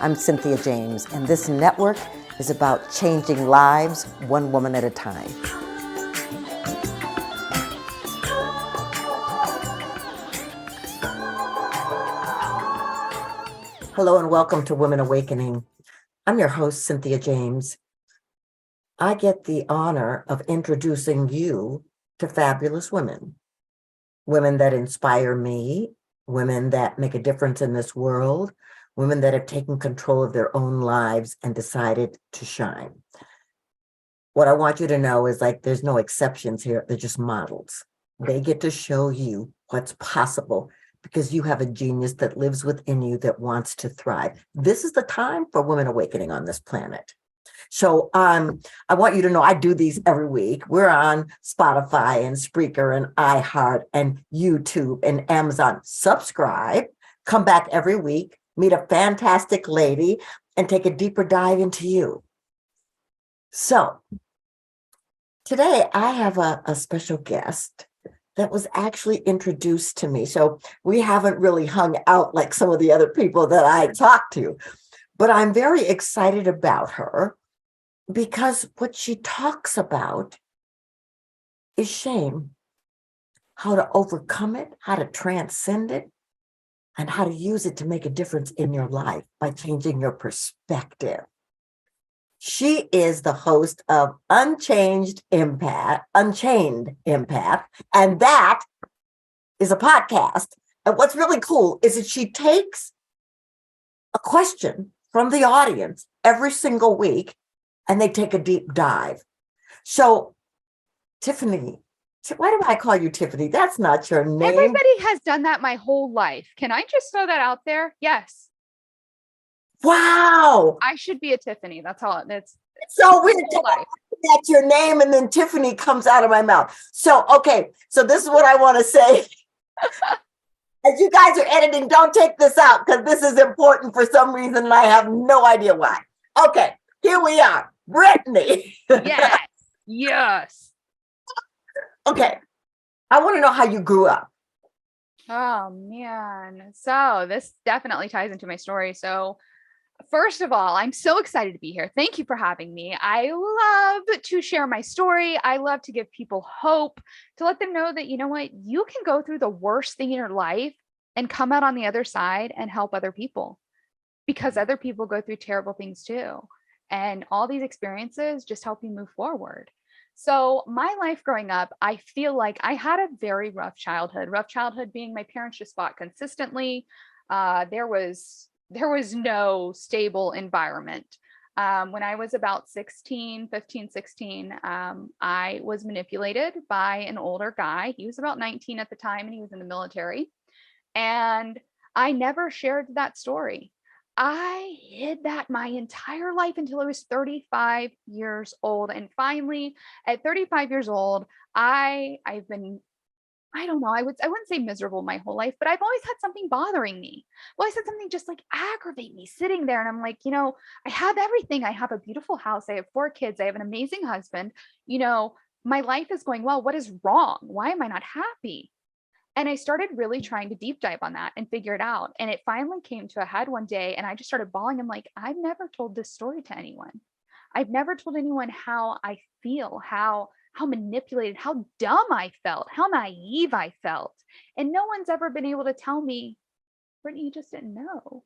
I'm Cynthia James, and this network is about changing lives one woman at a time. Hello and welcome to Women Awakening. I'm your host, Cynthia James. I get the honor of introducing you to fabulous women. Women that inspire me, women that make a difference in this world, women that have taken control of their own lives and decided to shine. What I want you to know is there's no exceptions here. They're just models. They get to show you what's possible because you have a genius that lives within you that wants to thrive. This is the time for women awakening on this planet. So I want you to know I do these every week. We're on Spotify and Spreaker and iHeart and YouTube and Amazon. Subscribe, come back every week, meet a fantastic lady, and take a deeper dive into you. So today I have a special guest that was actually introduced to me. So we haven't really hung out like some of the other people that I talked to, but I'm very excited about her. Because what she talks about is shame, how to overcome it, how to transcend it, and how to use it to make a difference in your life by changing your perspective. She is the host of Unchained Empath, and that is a podcast. And what's really cool is that she takes a question from the audience every single week and they take a deep dive. So, Tiffany, why do I call you Tiffany? That's not your name. Everybody has done that my whole life. Can I just throw that out there? Yes. Wow. I should be a Tiffany. That's all. That's so weird. That's your name, and then Tiffany comes out of my mouth. So, okay. So this is what I want to say. As you guys are editing, don't take this out because this is important for some reason, and I have no idea why. Okay, here we are. Brittany. Yes. Okay. I want to know how you grew up. Oh, man. So this definitely ties into my story. So first of all, I'm so excited to be here. Thank you for having me. I love to share my story. I love to give people hope, to let them know that, you know what, you can go through the worst thing in your life and come out on the other side and help other people, because other people go through terrible things too. And all these experiences just help you move forward. So my life growing up, I feel like I had a very rough childhood. Rough childhood being my parents just fought consistently. There was no stable environment. When I was about 16, I was manipulated by an older guy. He was about 19 at the time and he was in the military. And I never shared that story. I hid that my entire life until I was 35 years old. And finally, at 35 years old, I've been, I don't know, I wouldn't say miserable my whole life, but I've always had something bothering me. Well, I said something just like aggravate me sitting there. And I'm like, I have everything. I have a beautiful house. I have 4 kids. I have an amazing husband. My life is going well. What is wrong? Why am I not happy? And I started really trying to deep dive on that and figure it out. And it finally came to a head one day and I just started bawling. I'm like, I've never told this story to anyone. I've never told anyone how I feel, how manipulated, how dumb I felt, how naive I felt. And no one's ever been able to tell me, Brittany, you just didn't know.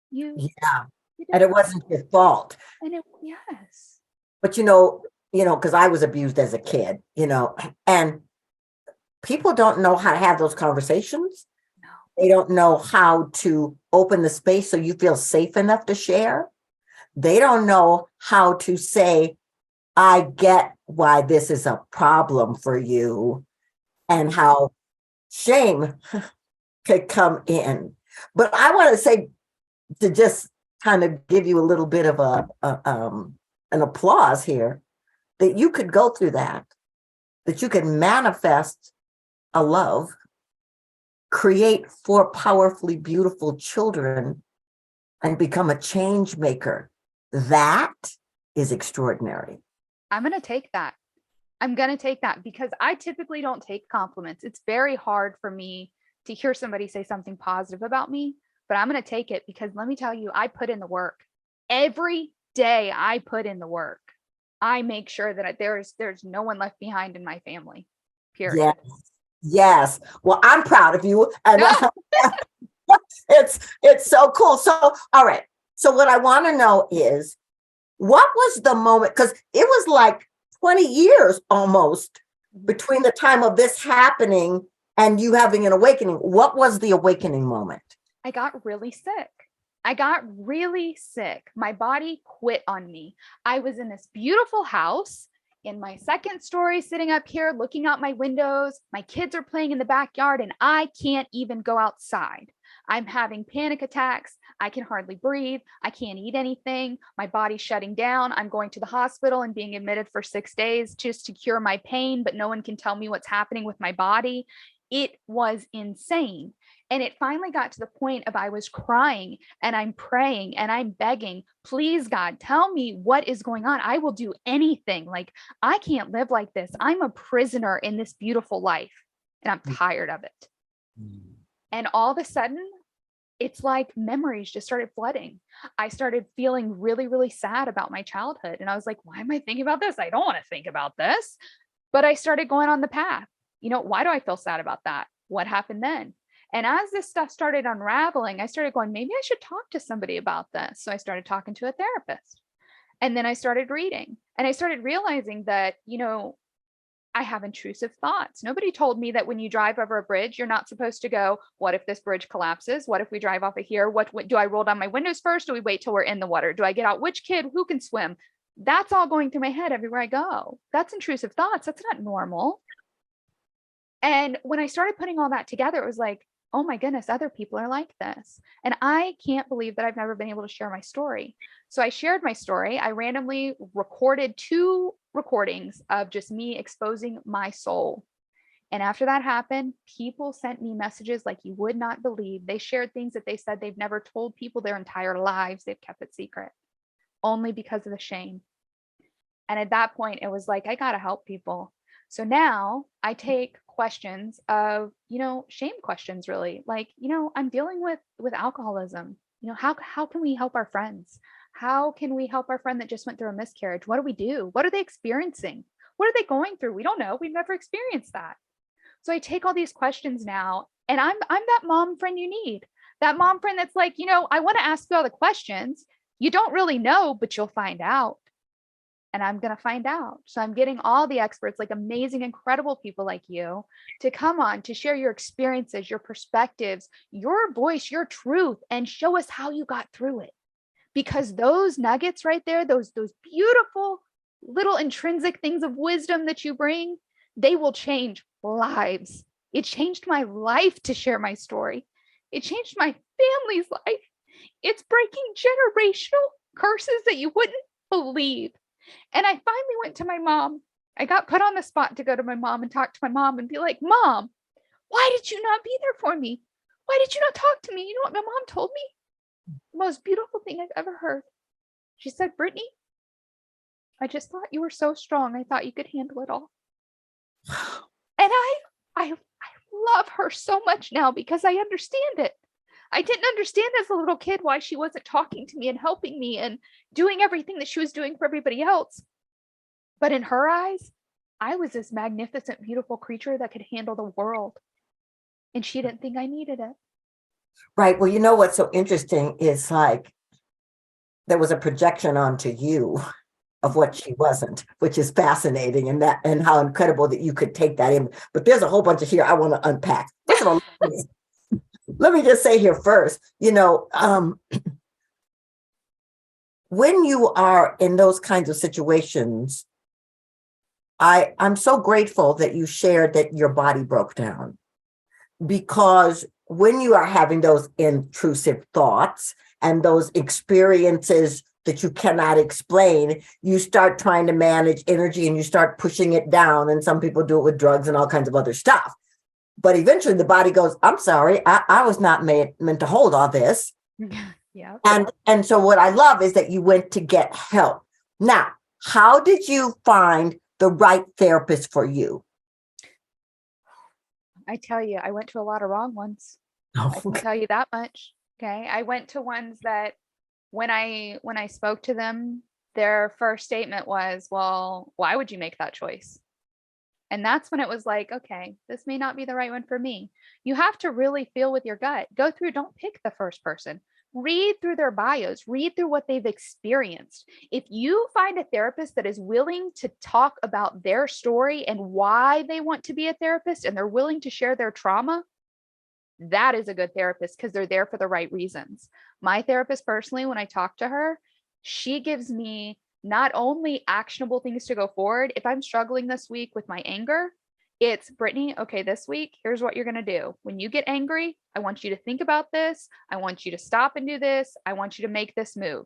Yeah. And it wasn't your fault. And yes. But because I was abused as a kid, and people don't know how to have those conversations. No. They don't know how to open the space so you feel safe enough to share. They don't know how to say, I get why this is a problem for you and how shame could come in. But I want to say, to just kind of give you a little bit of an applause here, that you could go through that you can manifest a love, create 4 powerfully beautiful children, and become a change maker. That is extraordinary. I'm going to take that. Because I typically don't take compliments. It's very hard for me to hear somebody say something positive about me. but I'm going to take it because let me tell you, I put in the work. Every day I put in the work. I make sure that there's no one left behind in my family. Period. Yes. Yes. Well, I'm proud of you. And it's so cool. So, all right. So what I want to know is, what was the moment? Because it was like 20 years almost between the time of this happening and you having an awakening. What was the awakening moment? I got really sick. I got really sick. My body quit on me. I was in this beautiful house in my second story, sitting up here looking out my windows. My kids are playing in the backyard and I can't even go outside. I'm having panic attacks. I can hardly breathe. I can't eat anything. My body's shutting down. I'm going to the hospital and being admitted for 6 days just to cure my pain, but no one can tell me what's happening with my body. It was insane. And it finally got to the point of I was crying and I'm praying and I'm begging, please, God, tell me what is going on. I will do anything. Like, I can't live like this. I'm a prisoner in this beautiful life and I'm tired of it. And all of a sudden, it's like memories just started flooding. I started feeling really, really sad about my childhood. And I was like, why am I thinking about this? I don't want to think about this. But I started going on the path. Why do I feel sad about that? What happened then? And as this stuff started unraveling, I started going, maybe I should talk to somebody about this. So I started talking to a therapist. And then I started reading. And I started realizing that, I have intrusive thoughts. Nobody told me that when you drive over a bridge, you're not supposed to go, what if this bridge collapses? What if we drive off of here? What do I roll down my windows first? Do we wait till we're in the water? Do I get out? Which kid? Who can swim? That's all going through my head everywhere I go. That's intrusive thoughts. That's not normal. And when I started putting all that together, it was like, oh my goodness, other people are like this. And I can't believe that I've never been able to share my story. So I shared my story. I randomly recorded 2 recordings of just me exposing my soul. And after that happened, people sent me messages like you would not believe. They shared things that they said they've never told people their entire lives. They've kept it secret only because of the shame. And at that point, it was like, I got to help people. So now I take questions of, shame questions, really. Like, I'm dealing with alcoholism. How can we help our friends? How can we help our friend that just went through a miscarriage? What do we do? What are they experiencing? What are they going through? We don't know. We've never experienced that. So I take all these questions now, and I'm that mom friend you need. That mom friend that's like, I want to ask you all the questions. You don't really know, but you'll find out. And I'm going to find out. So I'm getting all the experts, like amazing, incredible people like you, to come on to share your experiences, your perspectives, your voice, your truth, and show us how you got through it. Because those nuggets right there, those beautiful little intrinsic things of wisdom that you bring, they will change lives. It changed my life to share my story. It changed my family's life. It's breaking generational curses that you wouldn't believe. And I finally went to my mom. I got put on the spot to go to my mom and talk to my mom and be like, Mom, why did you not be there for me? Why did you not talk to me? You know what my mom told me? The most beautiful thing I've ever heard. She said, Brittany, I just thought you were so strong. I thought you could handle it all. And I love her so much now because I understand it. I didn't understand as a little kid why she wasn't talking to me and helping me and doing everything that she was doing for everybody else. But in her eyes, I was this magnificent, beautiful creature that could handle the world. And she didn't think I needed it. Right. Well, what's so interesting is like there was a projection onto you of what she wasn't, which is fascinating, and how incredible that you could take that in. But there's a whole bunch of here I want to unpack. First of all, let me just say here first, when you are in those kinds of situations, I'm so grateful that you shared that your body broke down, because when you are having those intrusive thoughts and those experiences that you cannot explain, you start trying to manage energy and you start pushing it down. And some people do it with drugs and all kinds of other stuff. But eventually the body goes, I'm sorry, I was not meant to hold all this. Yeah. And so what I love is that you went to get help. Now, how did you find the right therapist for you? I tell you, I went to a lot of wrong ones. Oh, I can tell you that much. Okay. I went to ones that when I spoke to them, their first statement was, well, why would you make that choice? And that's when it was like, okay, this may not be the right one for me. You have to really feel with your gut. Go through, don't pick the first person. Read through their bios, read through what they've experienced. If you find a therapist that is willing to talk about their story and why they want to be a therapist, and they're willing to share their trauma, that is a good therapist because they're there for the right reasons. My therapist personally, when I talk to her, she gives me not only actionable things to go forward. If I'm struggling this week with my anger, it's Brittany, okay, this week, here's what you're going to do. When you get angry, I want you to think about this. I want you to stop and do this. I want you to make this move.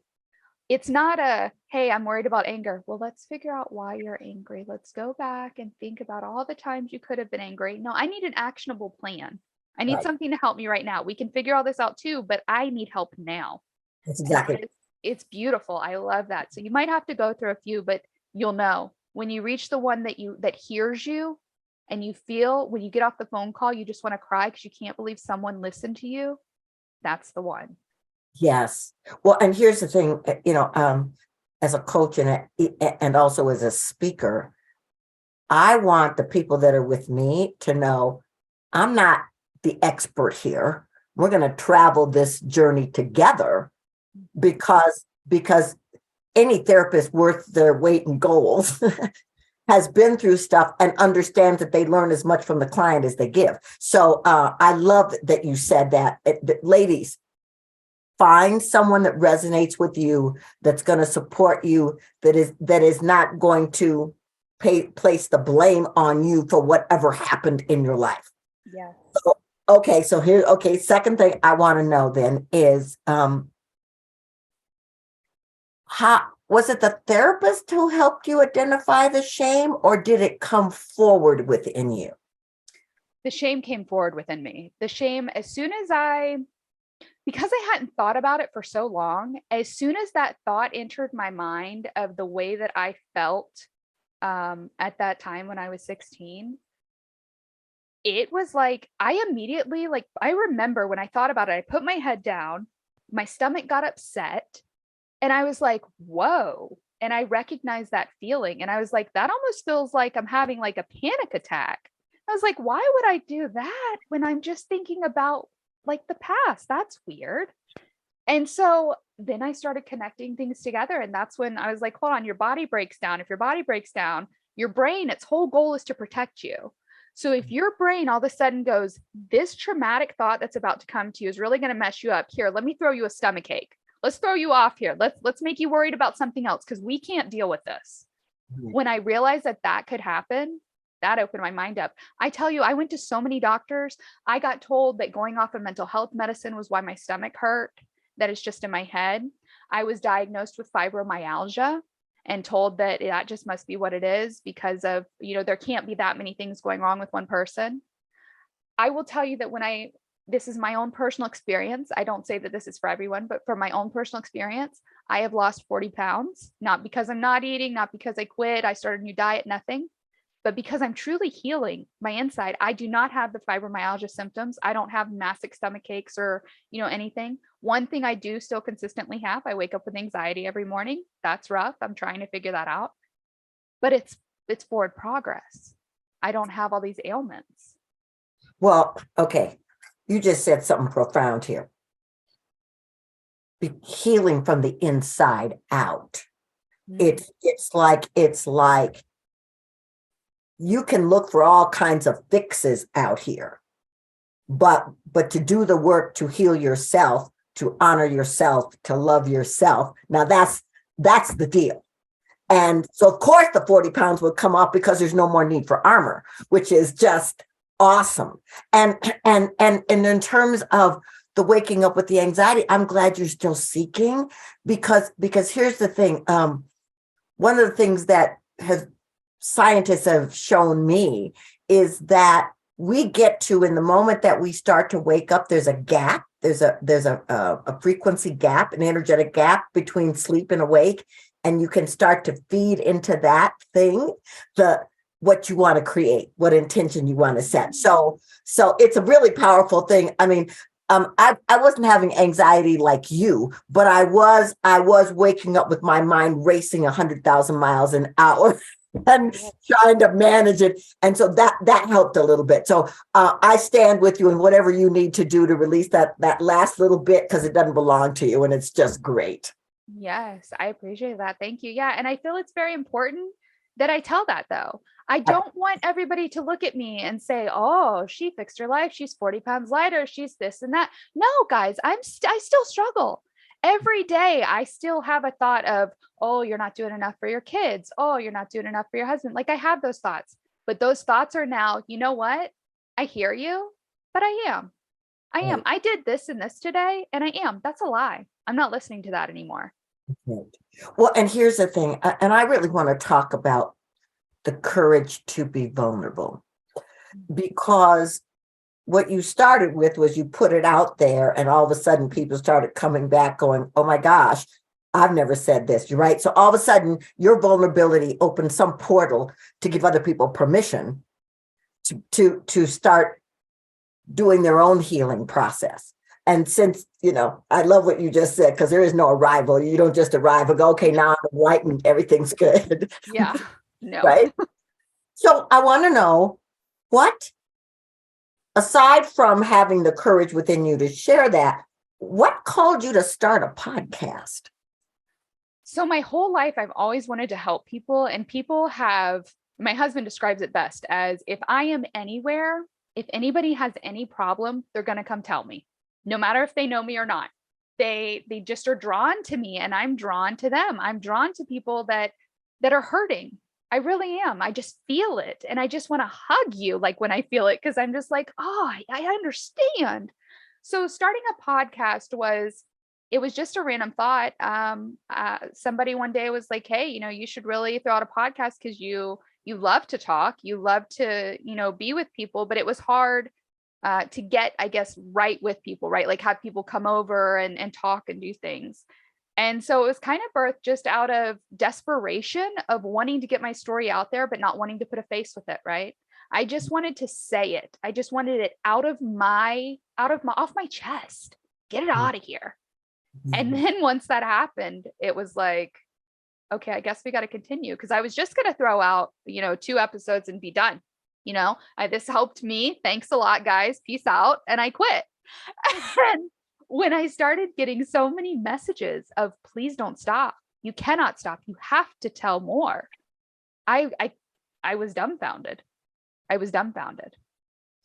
It's not a, hey, I'm worried about anger. Well, let's figure out why you're angry. Let's go back and think about all the times you could have been angry. No, I need an actionable plan. I need Right. something to help me right now. We can figure all this out too, but I need help now. That's And exactly. it's beautiful. I love that. So you might have to go through a few, but you'll know when you reach the one that hears you, and you feel when you get off the phone call, you just want to cry because you can't believe someone listened to you. That's the one. Yes. Well, and here's the thing, as a coach and also as a speaker, I want the people that are with me to know I'm not the expert here. We're going to travel this journey together because any therapist worth their weight in gold has been through stuff and understands that they learn as much from the client as they give. So I love that you said that. Ladies, find someone that resonates with you, that's going to support you, that is not going to place the blame on you for whatever happened in your life. Yeah. Okay, second thing I want to know then is how was it the therapist who helped you identify the shame, or did it come forward within you? The shame came forward within me. The shame, as soon as because I hadn't thought about it for so long, as soon as that thought entered my mind of the way that I felt at that time when I was 16, it was like I immediately, like, I remember when I thought about it, I put my head down, my stomach got upset, and I was like, whoa. And I recognized that feeling. And I was like, that almost feels like I'm having like a panic attack. I was like, why would I do that when I'm just thinking about like the past? That's weird. And so then I started connecting things together. And that's when I was like, hold on, your body breaks down. If your body breaks down, your brain, its whole goal is to protect you. So if your brain all of a sudden goes, this traumatic thought that's about to come to you is really going to mess you up. Here, let me throw you a stomach ache. Let's throw you off here. Let's make you worried about something else because we can't deal with this. When I realized that could happen, that opened my mind up. I tell you, I went to so many doctors. I got told that going off of mental health medicine was why my stomach hurt. That is just in my head. I was diagnosed with fibromyalgia and told that that just must be what it is because of, there can't be that many things going wrong with one person. I will tell you that this is my own personal experience. I don't say that this is for everyone, but for my own personal experience, I have lost 40 pounds, not because I'm not eating, not because I quit, I started a new diet, nothing, but because I'm truly healing my inside. I do not have the fibromyalgia symptoms. I don't have massive stomach aches or, anything. One thing I do still consistently have, I wake up with anxiety every morning. That's rough. I'm trying to figure that out, but it's forward progress. I don't have all these ailments. Well, okay. You just said something profound here. Healing from the inside out. Mm. It's like you can look for all kinds of fixes out here, but to do the work to heal yourself, to honor yourself, to love yourself. Now that's the deal. And so of course the 40 pounds would come off because there's no more need for armor, which is just awesome. And in terms of the waking up with the anxiety, I'm glad you're still seeking because here's the thing. One of the things that scientists have shown me is that we get to, in the moment that we start to wake up, there's a gap. There's a frequency gap, an energetic gap between sleep and awake. And you can start to feed into that thing, what you want to create, what intention you want to set. So it's a really powerful thing. I mean, I wasn't having anxiety like you, but I was waking up with my mind racing 100,000 miles an hour and trying to manage it. And so that helped a little bit. So I stand with you in whatever you need to do to release that last little bit, because it doesn't belong to you, and it's just great. Yes, I appreciate that. Thank you. Yeah. And I feel it's very important that I tell that though. I I- don't want everybody to look at me and say, oh, she fixed her life. She's 40 pounds lighter. She's this and that. No, guys, I still struggle. Every day I still have a thought of, oh, you're not doing enough for your kids. Oh, you're not doing enough for your husband. Like I have those thoughts, but those thoughts are now, you know what? I hear you, but I am. I am. I did this and this today, and I am. That's a lie. I'm not listening to that anymore. Right. Well, and here's the thing, and I really want to talk about the courage to be vulnerable, because what you started with was you put it out there, and all of a sudden people started coming back going, oh my gosh, I've never said this. You're right. So all of a sudden your vulnerability opened some portal to give other people permission to start doing their own healing process. And since, I love what you just said, because there is no arrival. You don't just arrive and go, okay, now I'm enlightened, everything's good. Yeah. No. Right? So I want to know, what, aside from having the courage within you to share that, what called you to start a podcast? So my whole life, I've always wanted to help people, and my husband describes it best as, if I am anywhere, if anybody has any problem, they're going to come tell me, no matter if they know me or not. They just are drawn to me, and I'm drawn to them. I'm drawn to people that are hurting. I really am. I just feel it. And I just want to hug you, like when I feel it, because I'm just like, oh, I understand. So starting a podcast it was just a random thought. Somebody one day was like, hey, you should really throw out a podcast, because you love to talk, you love to, be with people, but it was hard to get, I guess, right with people, right? Like have people come over and talk and do things. And so it was kind of birthed just out of desperation of wanting to get my story out there, but not wanting to put a face with it, right? I just wanted to say it. I just wanted it off my chest, get it out of here. And then once that happened, it was like, okay, I guess we got to continue, because I was just going to throw out, 2 episodes and be done. This helped me. Thanks a lot, guys. Peace out. And I quit. And when I started getting so many messages of, please don't stop. You cannot stop. You have to tell more. I was dumbfounded.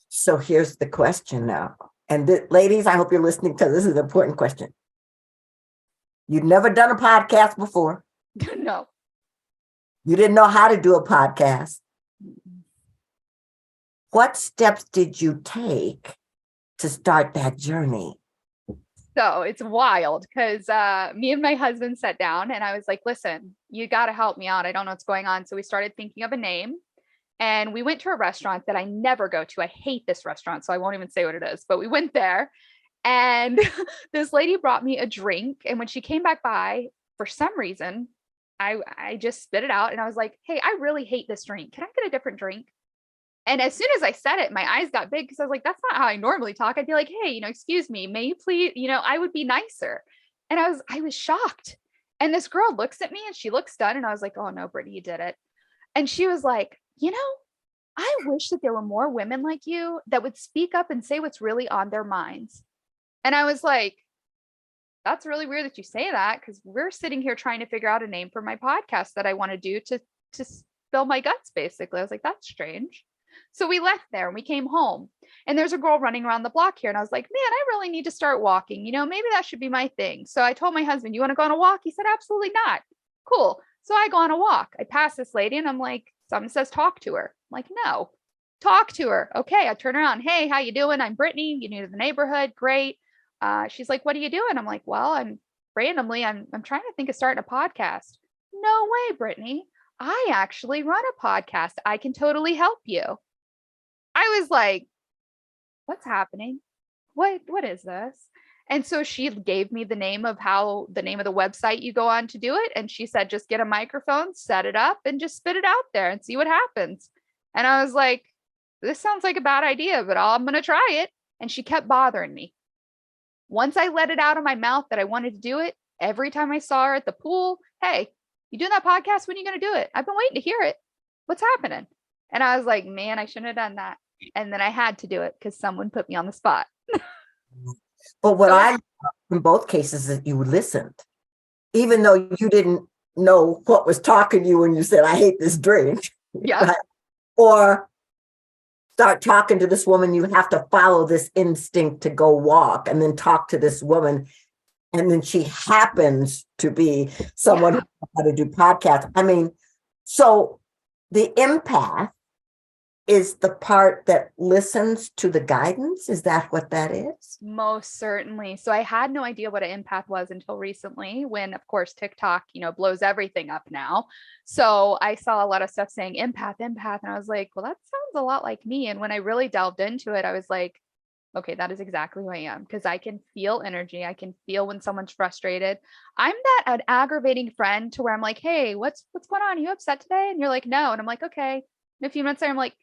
So here's the question now. And ladies, I hope you're listening, because this is an important question. You'd never done a podcast before. No. You didn't know how to do a podcast. What steps did you take to start that journey? So it's wild, because me and my husband sat down, and I was like, listen, you got to help me out. I don't know what's going on. So we started thinking of a name, and we went to a restaurant that I never go to. I hate this restaurant, so I won't even say what it is, but we went there, and this lady brought me a drink. And when she came back by, for some reason, I just spit it out, and I was like, hey, I really hate this drink. Can I get a different drink? And as soon as I said it, my eyes got big, because I was like, that's not how I normally talk. I'd be like, hey, excuse me, may you please, I would be nicer. And I was shocked. And this girl looks at me, and she looks stunned. And I was like, oh no, Brittany, you did it. And she was like, I wish that there were more women like you that would speak up and say what's really on their minds. And I was like, that's really weird that you say that, because we're sitting here trying to figure out a name for my podcast that I want to do to spill my guts, basically. I was like, that's strange. So we left there and we came home, and there's a girl running around the block here. And I was like, man, I really need to start walking. Maybe that should be my thing. So I told my husband, you want to go on a walk? He said, absolutely not. Cool. So I go on a walk. I pass this lady, and I'm like, someone says, talk to her. I'm like, no, talk to her. Okay. I turn around. Hey, how you doing? I'm Brittany. You new to the neighborhood. Great. She's like, what are you doing? I'm like, well, I'm trying to think of starting a podcast. No way, Brittany. I actually run a podcast. I can totally help you. I was like, what's happening? What is this? And so she gave me the name of the website you go on to do it. And she said, just get a microphone, set it up, and just spit it out there and see what happens. And I was like, this sounds like a bad idea, but I'm going to try it. And she kept bothering me. Once I let it out of my mouth that I wanted to do it, every time I saw her at the pool, hey, you doing that podcast? When are you going to do it? I've been waiting to hear it. What's happening? And I was like, man, I shouldn't have done that. And then I had to do it because someone put me on the spot. But what So I in both cases is you listened, even though you didn't know what was talking to you when you said, I hate this drink. yeah, Right? Or start talking to this woman, you have to follow this instinct to go walk and then talk to this woman. And then she happens to be someone who knows how to do podcasts. I mean, so the empath is the part that listens to the guidance. Is that what that is? most certainly. So I had no idea what an empath was until recently when, of course, TikTok, blows everything up now. So I saw a lot of stuff saying empath, empath. And I was like, well, that sounds a lot like me. And when I really delved into it, I was like, okay, that is exactly who I am because I can feel energy. I can feel when someone's frustrated. I'm that an aggravating friend to where I'm like, hey, what's going on? Are you upset today? And you're like, no. And I'm like, okay. And a few minutes later, I'm like,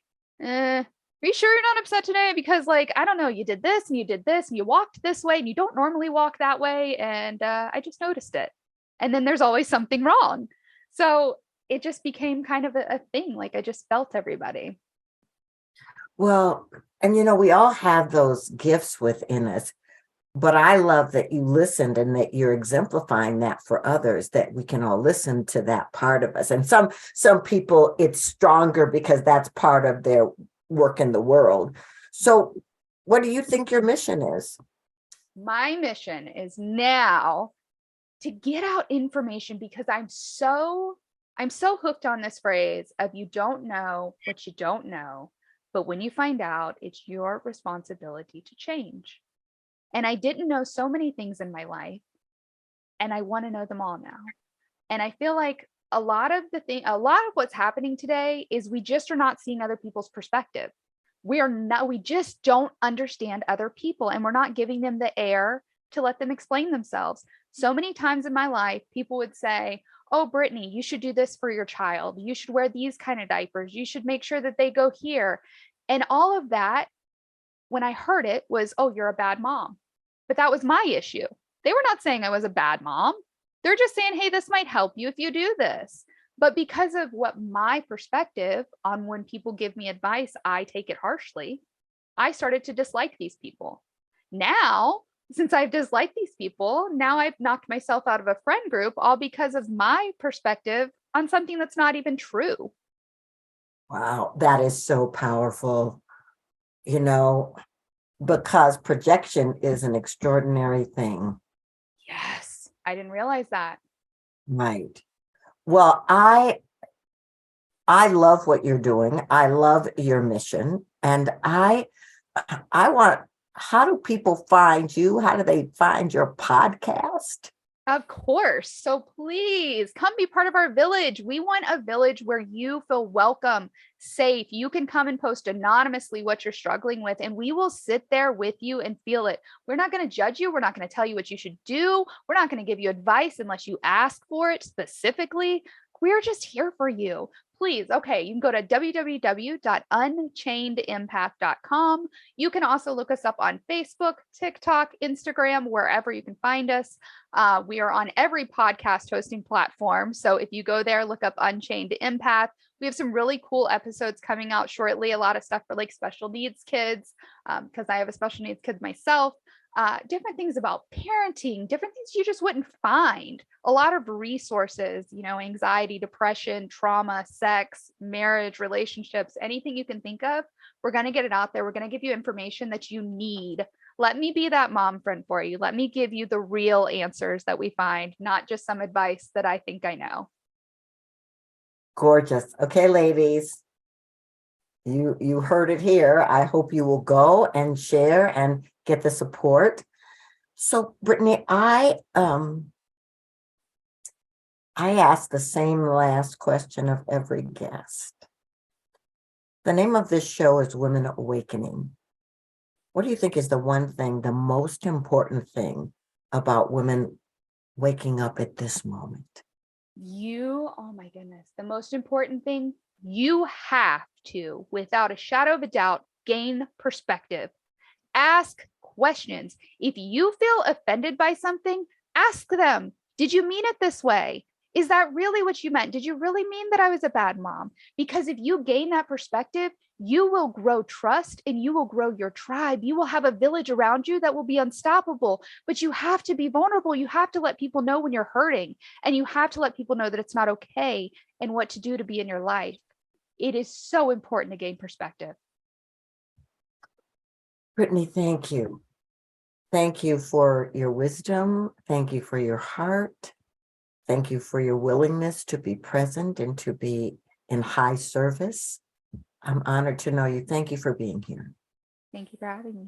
are you sure you're not upset today? Because like, I don't know, you did this and you did this and you walked this way and you don't normally walk that way. And I just noticed it. And then there's always something wrong. So it just became kind of a thing. Like I just felt everybody. Well, and we all have those gifts within us, but I love that you listened and that you're exemplifying that for others, that we can all listen to that part of us. And some people, it's stronger because that's part of their work in the world. So what do you think your mission is? My mission is now to get out information because I'm so hooked on this phrase of you don't know what you don't know, but when you find out, it's your responsibility to change. And I didn't know so many things in my life, and I want to know them all now. And I feel like a lot of what's happening today is we just are not seeing other people's perspective. We just don't understand other people, and we're not giving them the air to let them explain themselves. So many times in my life, people would say, oh, Brittany, you should do this for your child. You should wear these kind of diapers. You should make sure that they go here. And all of that, when I heard it, was, oh, you're a bad mom. But that was my issue. They were not saying I was a bad mom. They're just saying, hey, this might help you if you do this. But because of what my perspective on when people give me advice, I take it harshly. I started to dislike these people. Now, since I've disliked these people, now I've knocked myself out of a friend group all because of my perspective on something that's not even true. Wow, that is so powerful, because projection is an extraordinary thing. Yes, I didn't realize that. Right. Well, I love what you're doing. I love your mission. And I want, how do people find you? How do they find your podcast? Of course. So please come be part of our village. We want a village where you feel welcome, safe. You can come and post anonymously what you're struggling with, and we will sit there with you and feel it. We're not going to judge you. We're not going to tell you what you should do. We're not going to give you advice unless you ask for it specifically. We're just here for you. Please, okay, you can go to www.unchainedempath.com. You can also look us up on Facebook, TikTok, Instagram, wherever you can find us. We are on every podcast hosting platform. So if you go there, look up Unchained Empath. We have some really cool episodes coming out shortly. A lot of stuff for like special needs kids, because I have a special needs kid myself. Different things about parenting, different things you just wouldn't find. A lot of resources, anxiety, depression, trauma, sex, marriage, relationships, anything you can think of. We're going to get it out there. We're going to give you information that you need. Let me be that mom friend for you. Let me give you the real answers that we find, not just some advice that I think I know. Gorgeous. Okay, ladies, you heard it here. I hope you will go and share and get the support. So, Brittany, I ask the same last question of every guest. The name of this show is Women Awakening. What do you think is the one thing, the most important thing about women waking up at this moment? Oh my goodness, the most important thing, you have to, without a shadow of a doubt, gain perspective. Ask questions. If you feel offended by something, ask them, did you mean it this way? Is that really what you meant? Did you really mean that I was a bad mom? Because if you gain that perspective, you will grow trust and you will grow your tribe. You will have a village around you that will be unstoppable. But you have to be vulnerable. You have to let people know when you're hurting, and you have to let people know that it's not okay and what to do to be in your life. It is so important to gain perspective. Brittany, thank you. Thank you for your wisdom. Thank you for your heart. Thank you for your willingness to be present and to be in high service. I'm honored to know you. Thank you for being here. Thank you for having me.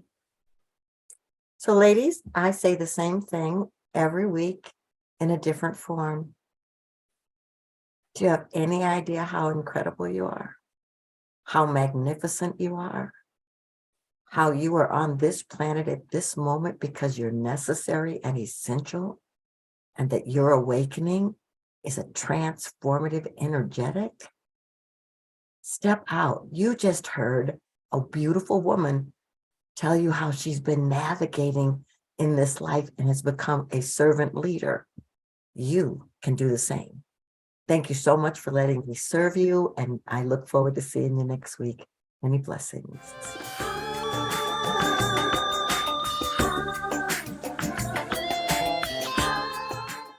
So, ladies, I say the same thing every week in a different form. Do you have any idea how incredible you are? How magnificent you are? How you are on this planet at this moment because you're necessary and essential, and that your awakening is a transformative, energetic? Step out. You just heard a beautiful woman tell you how she's been navigating in this life and has become a servant leader. You can do the same. Thank you so much for letting me serve you, and I look forward to seeing you next week. Many blessings.